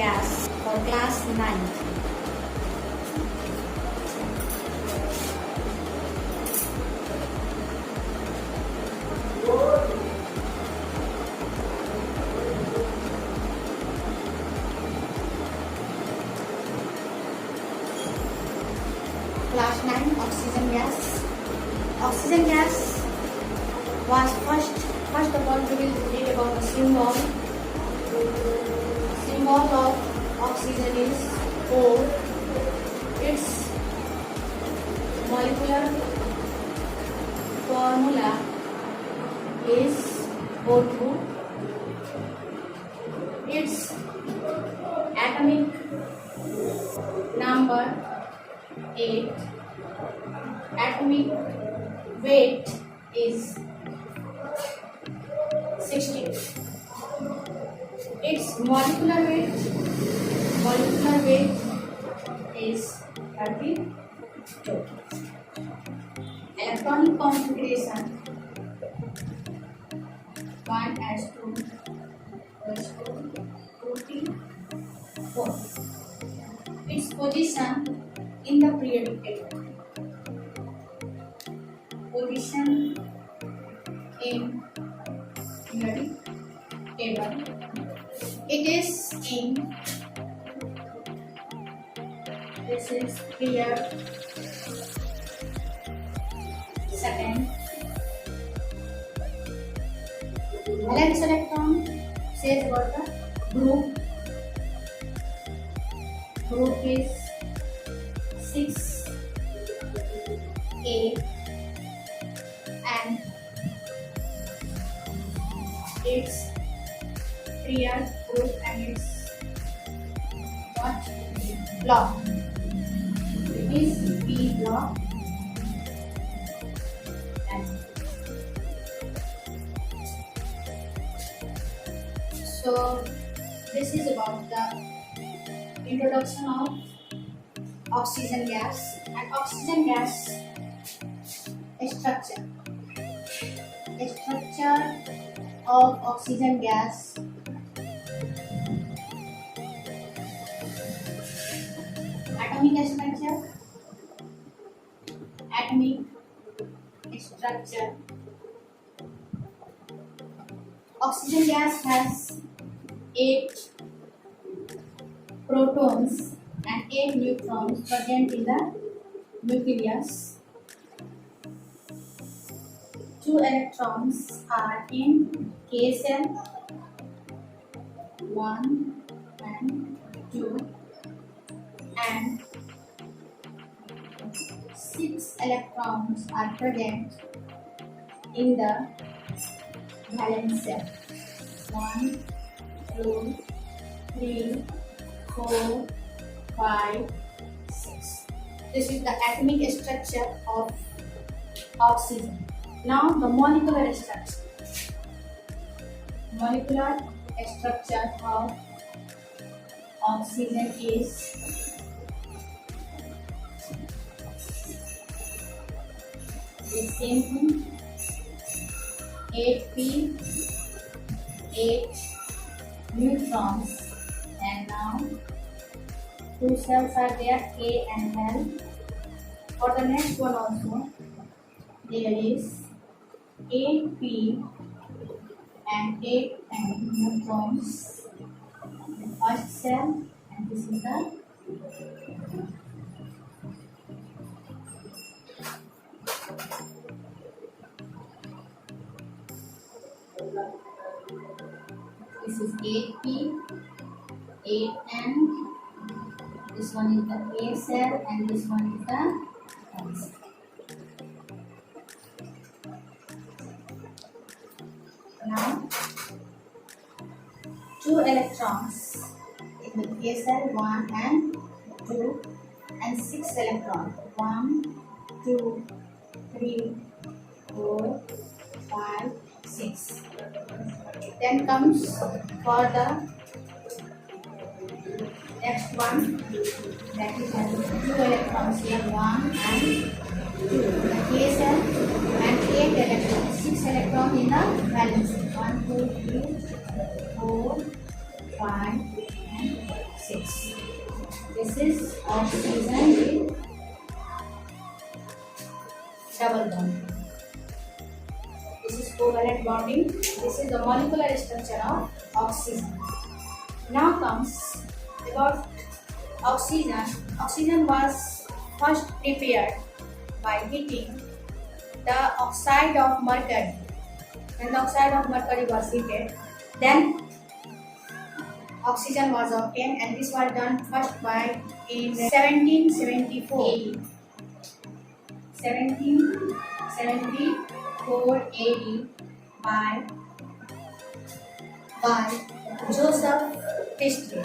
gas for class 9. Class 9 oxygen gas. Oxygen gas was first of all we will read about the symbol. Symbol of oxygen is O. Its molecular formula is O2. Its atomic number 8. Atomic weight is 16. Its molecular weight is 32. Electronic configuration 1s2 plus 2 2p4. Its position in the periodic table. Position in periodic table. It is in, this is period second. Valence electron says about the group. Group is 6A and its period group and its what block. It is B block. And so this is about the introduction of oxygen gas and oxygen gas structure. Structure of oxygen gas. Atomic structure. Atomic structure. Oxygen gas has 8 protons and 8 neutrons present in the nucleus. 2 electrons are in K cell 1 and 2 and 6 electrons are present in the valence cell 1, 2, 3, 4, 5, 6. This is the atomic structure of oxygen. Now the molecular structure. Molecular structure of oxygen is the same thing. 8p, 8 neutrons, and now 2 cells are there, K and L. For the next one also, there is 8p and 8 N neutrons. The first cell, and this is the this is 8p, 8N. This one is the A cell, and this one is the N cell. Now, 2 electrons in the K cell, 1 and 2, and 6 electrons, 1, 2, 3, 4, 5, 6. Then comes for the next one, that is having 2 electrons here, 1 and 2. The K cell and 8 electrons, 6 electrons in the valence. 1, 2, 3, 4, 5, and 6. This is oxygen with double bond. This is covalent bonding. This is the molecular structure of oxygen. Now comes about oxygen. Oxygen was first prepared by heating the oxide of mercury. When the oxide of mercury was heated, then oxygen was obtained, and this was done first by in 1774 AD. 1774 AD by Joseph Priestley.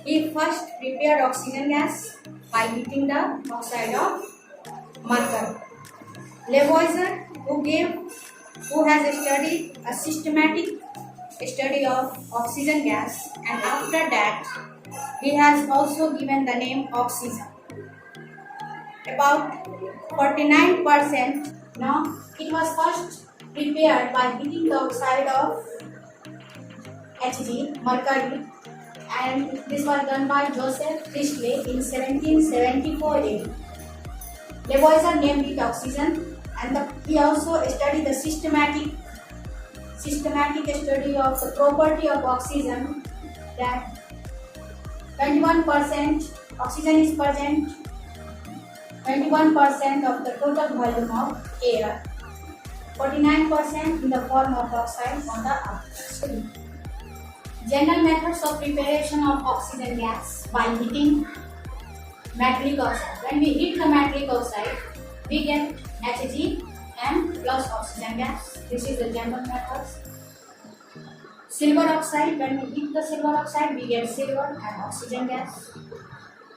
He first prepared oxygen gas by heating the oxide of mercury. Lavoisier, who has studied a systematic study of oxygen gas, and after that he has also given the name oxygen. About 49%. Now it was first prepared by heating the oxide of Hg, mercury, and this was done by Joseph Priestley in 1774 AD. Lavoisier named it oxygen, and he also studied the systematic study of the property of oxygen, that 21% oxygen is present 21% of the total volume of air, 49% in the form of oxide on the outside. General methods of preparation of oxygen gas by heating metallic oxide. When we heat the metallic oxide, we get Hg and plus oxygen gas. This is the general methods. Silver oxide. When we heat the silver oxide, we get silver and oxygen gas.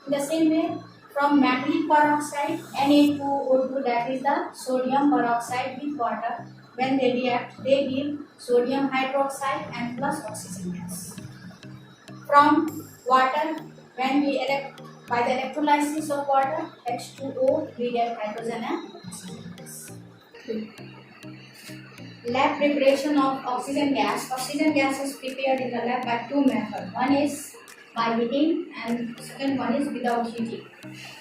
In the same way, from metallic peroxide, Na2O2, that is the sodium peroxide with water, when they react, they give sodium hydroxide and plus oxygen gas. From water, when we by the electrolysis of water, H2O, we get hydrogen and oxygen gas. Lab preparation of oxygen gas. Oxygen gas is prepared in the lab by two methods. One is by heating, and second one is without heating.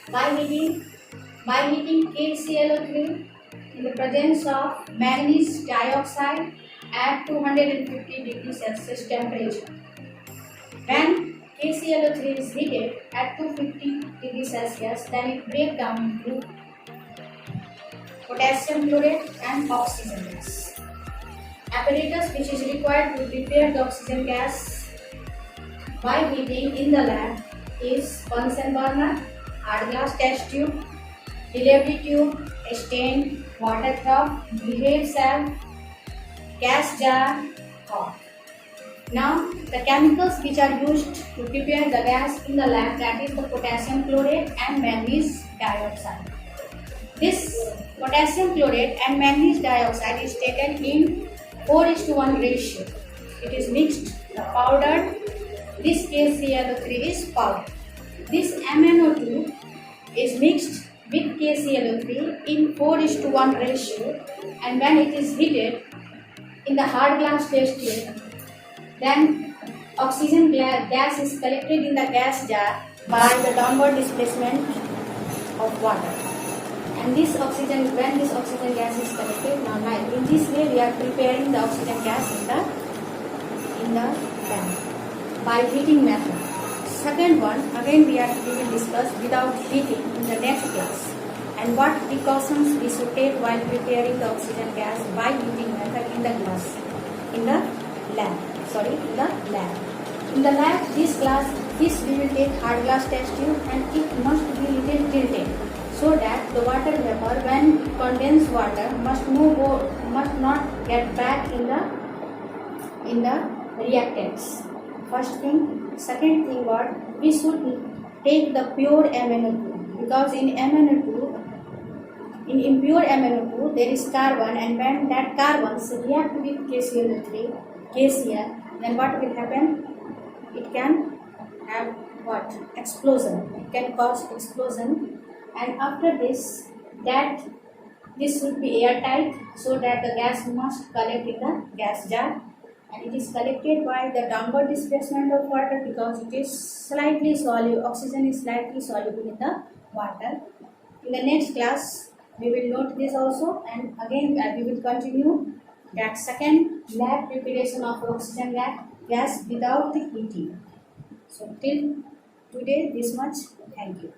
By heating KClO3 in the presence of manganese dioxide at 250 degrees Celsius temperature. When KClO3 is heated at 250 degrees Celsius, then it breaks down into potassium chlorate and oxygen gas. Apparatus which is required to prepare the oxygen gas by heating in the lab is Bunsen burner, hard glass test tube, delivery tube, stain, water cup, behave cell, gas jar, hot. Now the chemicals which are used to prepare the gas in the lab, that is the potassium chlorate and manganese dioxide. This potassium chlorate and manganese dioxide is taken in 4:1 ratio. It is mixed, powdered. This KClO3 is powdered. This MnO2 is mixed with KClO3 in 4:1 ratio, and when it is heated in the hard glass test tube, then oxygen gas is collected in the gas jar by the downward displacement of water. And this oxygen, when this oxygen gas is collected, now in this way we are preparing the oxygen gas in the tank by heating method. Second one, again we will discuss without heating in the next class, and what precautions we should take while preparing the oxygen gas by heating method in the lab. In the lab, this we will take hard glass test tube, and it must be little tilted, so that the water vapor, when condensed water, must not get back in the reactants. First thing. Second thing, we should take the pure MnO2, because in impure MnO2 there is carbon, and when that carbons react with KClO3, then what will happen? It can have explosion. It can cause explosion, and after this should be airtight, so that the gas must collect in the gas jar, and it is collected by the downward displacement of water because it is slightly soluble, oxygen is slightly soluble in the water. In the next class, we will note this also, and again we will continue that second lab preparation of oxygen gas without the heating. So till today this much. Thank you.